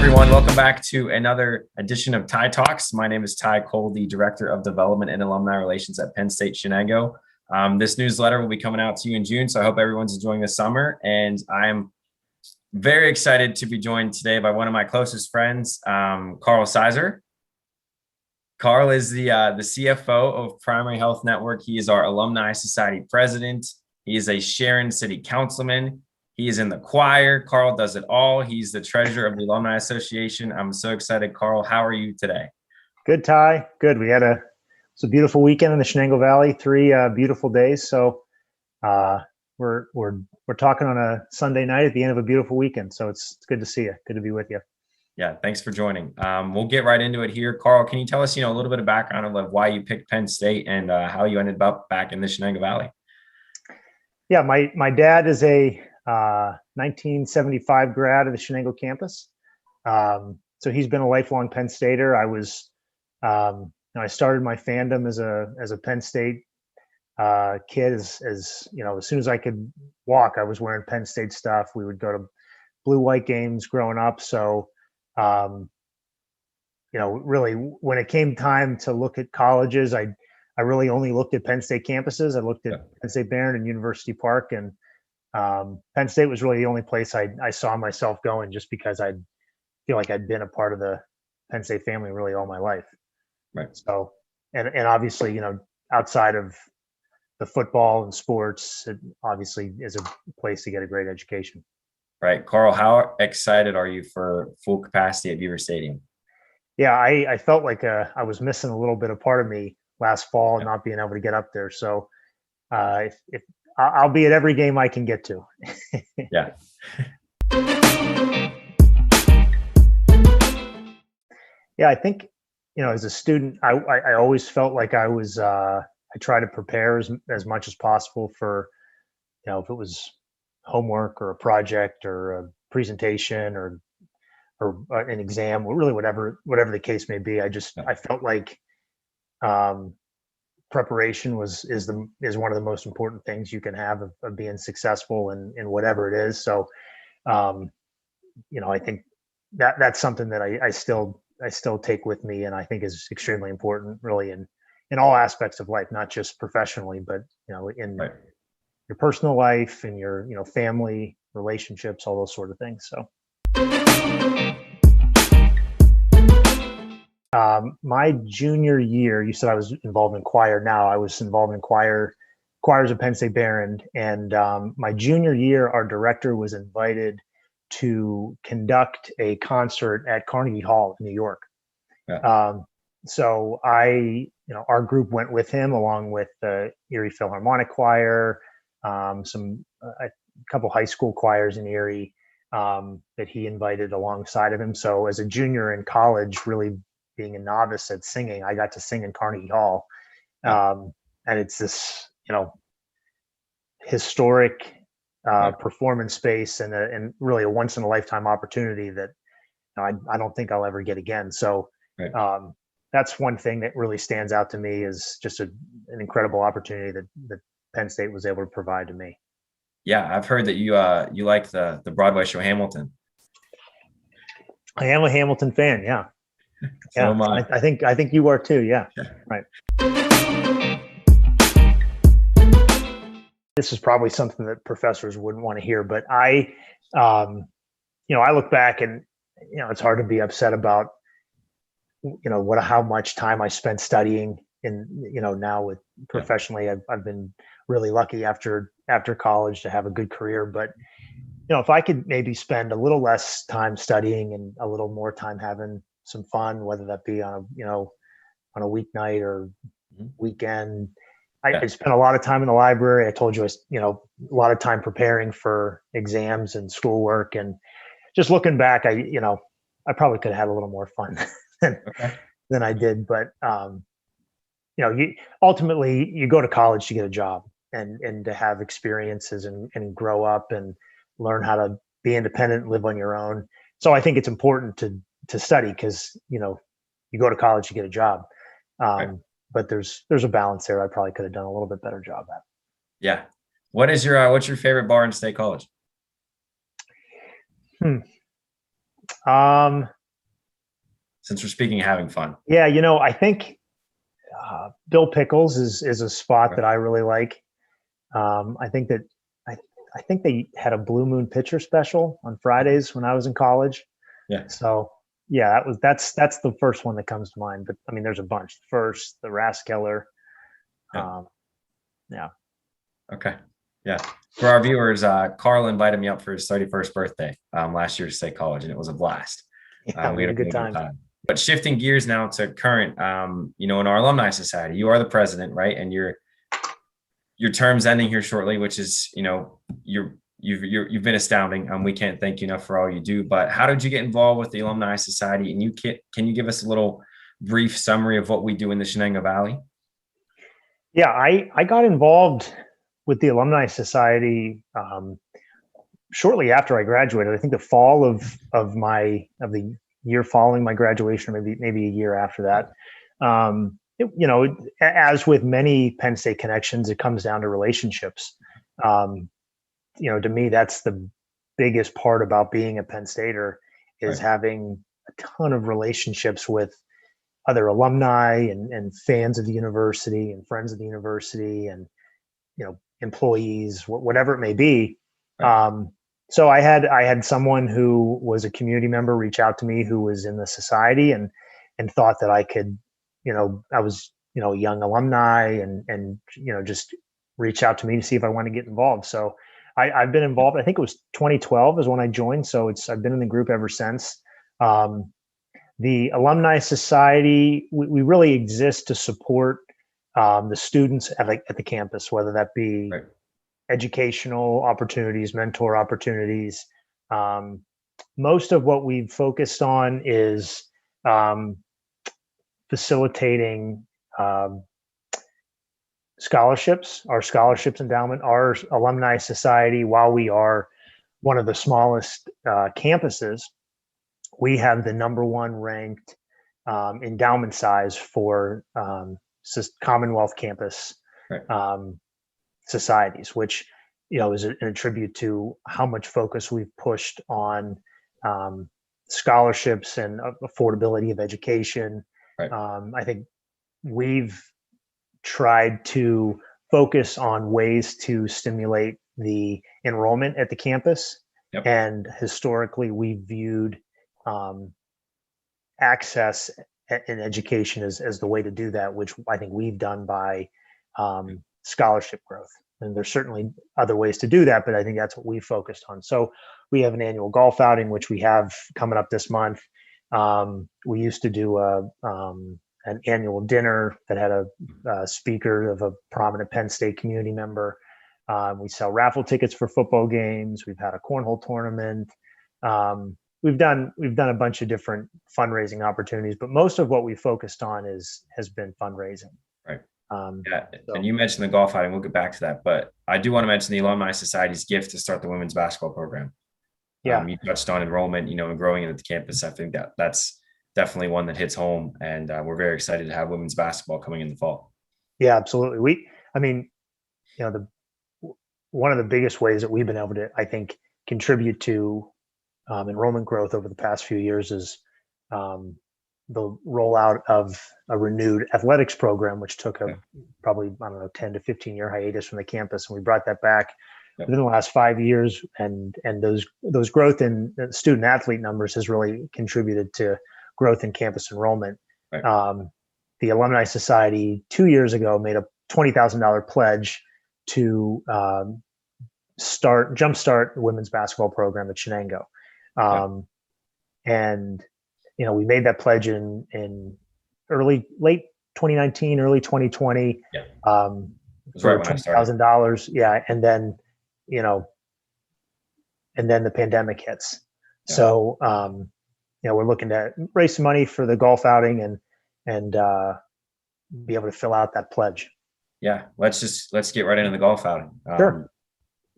everyone. Welcome back to another edition of Ty Talks. My name is Ty Cole, the Director of Development and Alumni Relations at Penn State Shenango. This newsletter will be coming out to you in June, so I hope everyone's enjoying the summer. And I'm very excited to be joined today by one of my closest friends, Carl Sizer. Carl is the CFO of Primary Health Network. He is our Alumni Society president. He is a Sharon City councilman. He is in the choir. Carl does it all. He's the treasurer of the Alumni Association. I'm so excited. Carl, how are you today? Good, Ty. Good. We had it's a beautiful weekend in the Shenango Valley. 3 beautiful days. So we're talking on a Sunday night at the end of a beautiful weekend. So it's good to see you. Good to be with you. Yeah, thanks for joining. We'll get right into it here. Carl, can you tell us, a little bit of background of like why you picked Penn State and how you ended up back in the Shenango Valley? Yeah, my dad is a 1975 grad of the Shenango campus. So he's been a lifelong Penn Stater. I started my fandom as a Penn State kid. As soon as I could walk, I was wearing Penn State stuff. We would go to blue-white games growing up. So, really, when it came time to look at colleges, I really only looked at Penn State campuses. I looked at Penn State Barron and University Park, and Penn State was really the only place I saw myself going, just because I feel like I'd been a part of the Penn State family really all my life. Right. So, and obviously, outside of the football and sports, it obviously is a place to get a great education. Right. Carl, how excited are you for full capacity at Beaver Stadium? Yeah, I felt like I was missing a little bit of part of me last fall, not being able to get up there. So if I'll be at every game I can get to. Yeah. Yeah, I think, as a student, I always felt like I try to prepare as much as possible for, if it was homework or a project or a presentation or an exam, or really whatever the case may be. I felt like preparation is one of the most important things you can have of being successful in whatever it is. So, I think that's something that I still take with me, and I think is extremely important, really, in all aspects of life, not just professionally, but in your personal life and your family relationships, all those sort of things. So. My junior year, you said I was involved in choir. Now I was involved in choirs at Penn State Barron, and my junior year, our director was invited to conduct a concert at Carnegie Hall in New York. Yeah. So our group went with him, along with the Erie Philharmonic Choir, a couple high school choirs in Erie that he invited alongside of him. So as a junior in college, really being a novice at singing, I got to sing in Carnegie Hall. And it's this, historic performance space and really a once in a lifetime opportunity that I don't think I'll ever get again. So that's one thing that really stands out to me, is just an incredible opportunity that Penn State was able to provide to me. Yeah, I've heard that you like the Broadway show Hamilton. I am a Hamilton fan. Yeah. So yeah, am I. I think you are too. Yeah. Right. This is probably something that professors wouldn't want to hear, but I look back and, it's hard to be upset about, how much time I spent studying. And, now with professionally, I've been really lucky after college to have a good career. But, if I could maybe spend a little less time studying and a little more time having some fun, whether that be on a weeknight or weekend. I spent a lot of time in the library. I told you, a lot of time preparing for exams and schoolwork, and just looking back, I probably could have had a little more fun than I did. But, ultimately you go to college to get a job and to have experiences and grow up and learn how to be independent, live on your own. So I think it's important to study, because, you go to college to get a job. But there's a balance there. I probably could have done a little bit better job at. Yeah. What's your favorite bar in State College? since we're speaking of having fun? Yeah, I think Bill Pickles is a spot that I really like. I think that I think they had a Blue Moon pitcher special on Fridays when I was in college. Yeah. So yeah, that's the first one that comes to mind. But I mean, there's a bunch. First, the Rathskeller. Yeah. Yeah. Okay. Yeah. For our viewers, Carl invited me up for his 31st birthday last year to State College, and it was a blast. Yeah, We had a good time. But shifting gears now to current, in our alumni society, you are the president, right? And your term's ending here shortly, which is, you've been astounding. We can't thank you enough for all you do. But how did you get involved with the Alumni Society? And can you give us a little brief summary of what we do in the Shenango Valley? Yeah, I got involved with the Alumni Society shortly after I graduated. I think the fall of the year following my graduation, or maybe a year after that. As with many Penn State connections, it comes down to relationships. To me, that's the biggest part about being a Penn Stater is having a ton of relationships with other alumni and fans of the university and friends of the university and, employees, whatever it may be. So I had someone who was a community member reach out to me who was in the society and thought that I could, I was, a young alumni and just reach out to me to see if I want to get involved. So I've been involved. I think it was 2012 is when I joined. So I've been in the group ever since. The Alumni Society, we really exist to support the students at the campus, whether that be educational opportunities, mentor opportunities. Most of what we've focused on is facilitating scholarships, our scholarships endowment, our Alumni Society. While we are one of the smallest campuses, we have the #1 ranked endowment size for Commonwealth campus societies, which is a tribute to how much focus we've pushed on scholarships and affordability of education. I think we've tried to focus on ways to stimulate the enrollment at the campus. And historically, we viewed access in education as the way to do that, which I think we've done by scholarship growth. And there's certainly other ways to do that, but I think that's what we focused on. So we have an annual golf outing, which we have coming up this month. We used to do an annual dinner that had a speaker of a prominent Penn State community member. We sell raffle tickets for football games. We've had a cornhole tournament. We've done a bunch of different fundraising opportunities, but most of what we focused on has been fundraising. Right. And you mentioned the golf outing. We'll get back to that, but I do want to mention the Alumni Society's gift to start the women's basketball program. You touched on enrollment, and growing it at the campus. I think that's definitely one that hits home, and we're very excited to have women's basketball coming in the fall. Yeah, absolutely. One of the biggest ways that we've been able to, I think, contribute to enrollment growth over the past few years is the rollout of a renewed athletics program, which took probably, 10 to 15 year hiatus from the campus. And we brought that back within the last 5 years. And those growth in student athlete numbers has really contributed to growth in campus enrollment. The Alumni Society 2 years ago made a $20,000 pledge to jumpstart the women's basketball program at Shenango. And we made that pledge in late 2019, early 2020. For $20,000. Yeah. And then, the pandemic hits. So, we're looking to raise some money for the golf outing and be able to fill out that pledge. Yeah. Let's get right into the golf outing. Sure.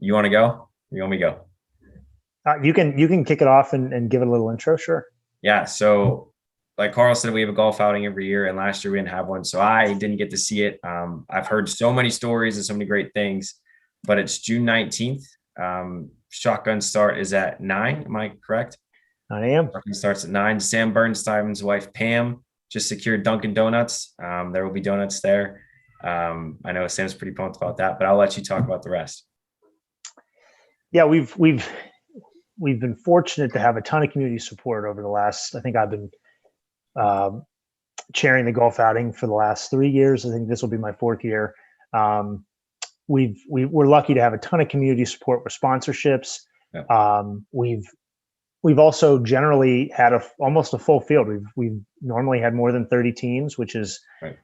You want to go? Or you want me to go? You can kick it off and give it a little intro. Sure. Yeah. So like Carl said, we have a golf outing every year, and last year we didn't have one. So I didn't get to see it. I've heard so many stories and so many great things, but it's June 19th. Shotgun start is at 9. Am I correct? 9 a.m. Parking starts at 9. Sam Bernstein's wife, Pam, just secured Dunkin' Donuts. There will be donuts there. I know Sam's pretty pumped about that, but I'll let you talk about the rest. Yeah, we've been fortunate to have a ton of community support over the last. I think I've been chairing the golf outing for the last 3 years. I think this will be my 4th year. We're lucky to have a ton of community support with sponsorships. Yeah. We've also generally had almost a full field. We've normally had more than 30 teams, which is Right.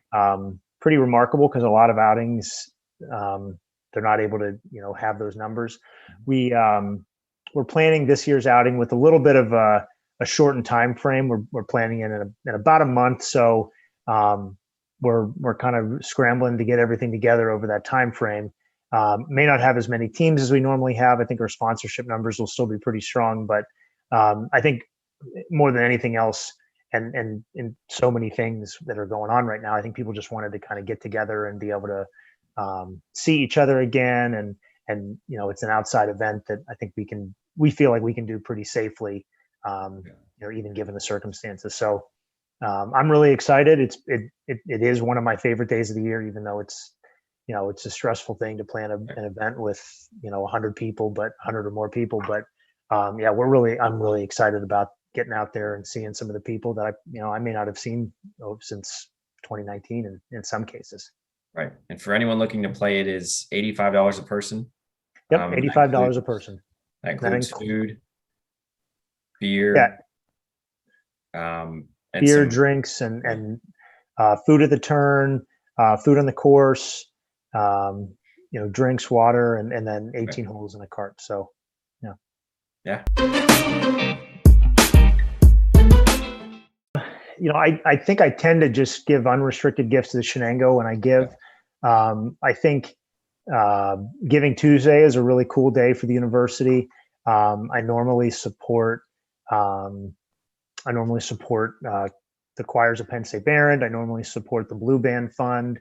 Pretty remarkable because a lot of outings they're not able to have those numbers. We're planning this year's outing with a little bit of a shortened time frame. We're planning in about a month, so we're kind of scrambling to get everything together over that time frame. May not have as many teams as we normally have. I think our sponsorship numbers will still be pretty strong, but I think more than anything else, and in so many things that are going on right now, I think people just wanted to kind of get together and be able to see each other again, and it's an outside event that I think we feel like we can do pretty safely, even given the circumstances. So I'm really excited. It is one of my favorite days of the year, even though it's a stressful thing to plan an event with 100 people, but 100 or more people. But I'm really excited about getting out there and seeing some of the people that I may not have seen since 2019 in some cases. Right. And for anyone looking to play, it is $85 a person. Yep, $85 a person. That includes food, beer, and beer, drinks, and food at the turn, food on the course, drinks, water, and then 18 holes in a cart. So, yeah. I think I tend to just give unrestricted gifts to the Shenango when I give. I think Giving Tuesday is a really cool day for the university. I normally support the choirs of Penn State Barron. I normally support the Blue Band Fund.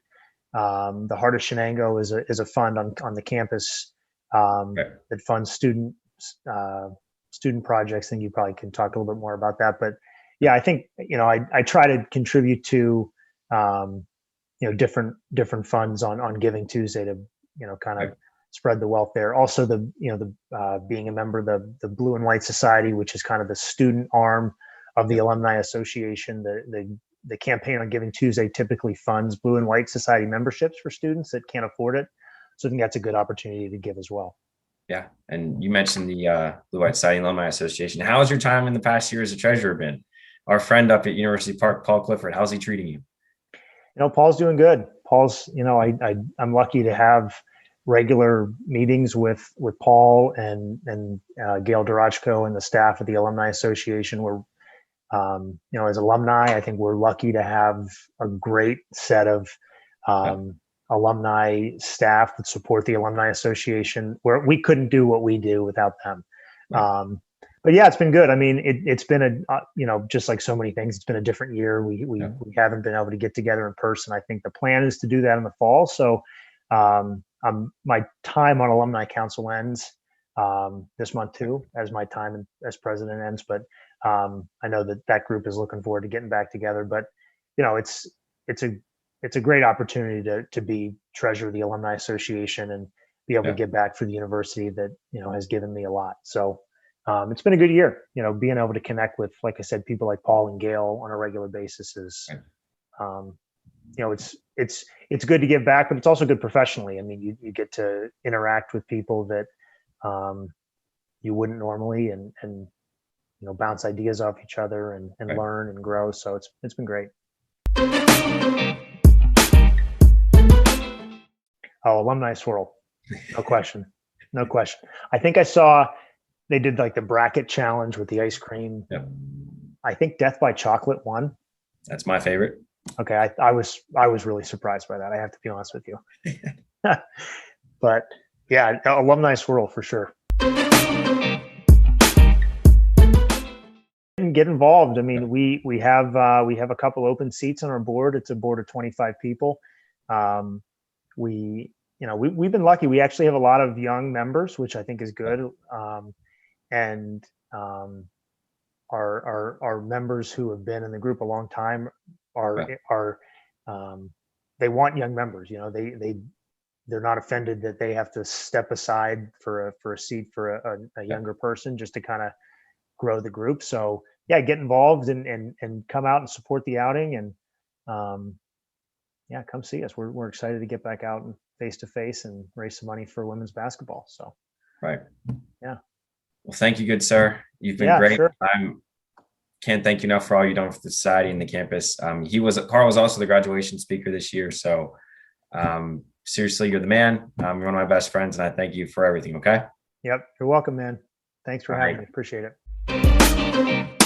The Heart of Shenango is a fund on the campus that funds student projects. I think you probably can talk a little bit more about that, but yeah, I think I try to contribute to different funds on Giving Tuesday to kind of spread the wealth there. Also, being a member of the Blue and White Society, which is kind of the student arm of the Alumni Association. The campaign on Giving Tuesday typically funds Blue and White Society memberships for students that can't afford it. So I think that's a good opportunity to give as well. Yeah. And you mentioned the Blue White Society Alumni Association. How has your time in the past year as a treasurer been? Our friend up at University Park, Paul Clifford, how's he treating you? Paul's doing good. Paul's, I'm lucky to have regular meetings with Paul and Gail Dorachko and the staff of the Alumni Association. We're, as alumni, I think we're lucky to have a great set of alumni staff that support the Alumni Association, where we couldn't do what we do without them. Right. But yeah, it's been good. I mean, it's been just like so many things, it's been a different year. We haven't been able to get together in person. I think the plan is to do that in the fall. So my time on Alumni Council ends this month too, as my time as president ends. But I know that group is looking forward to getting back together. But it's a great opportunity to be treasurer of the Alumni Association and be able to give back for the university that has given me a lot. So it's been a good year. Being able to connect with, like I said, people like Paul and Gail on a regular basis is, it's good to give back, but it's also good professionally. I mean, you get to interact with people that you wouldn't normally, and bounce ideas off each other and learn and grow. So it's been great. Oh, Alumni Swirl. No question. No question. I think I saw they did like the bracket challenge with the ice cream. Yep. I think Death by Chocolate won. That's my favorite. Okay. I was really surprised by that. I have to be honest with you. But yeah, Alumni Swirl for sure. Get involved. I mean, we have a couple open seats on our board. It's a board of 25 people. We've been lucky. We actually have a lot of young members, which I think is good. And our members who have been in the group a long time are Yeah. they want young members. You know, they're not offended that they have to step aside for a seat for a younger person just to kind of grow the group. So yeah, get involved and come out and support the outing, and yeah, come see us. We're excited to get back out and face to face and raise some money for women's basketball. So Right. yeah. Well, thank you, good sir. You've been Yeah, great. sure. Can't thank you enough for all you've done for the society and the campus. Carl was also the graduation speaker this year. So seriously, you're the man. You're one of my best friends, and I thank you for everything. Okay. Yep. You're welcome, man. Thanks for All having right. me. Appreciate it.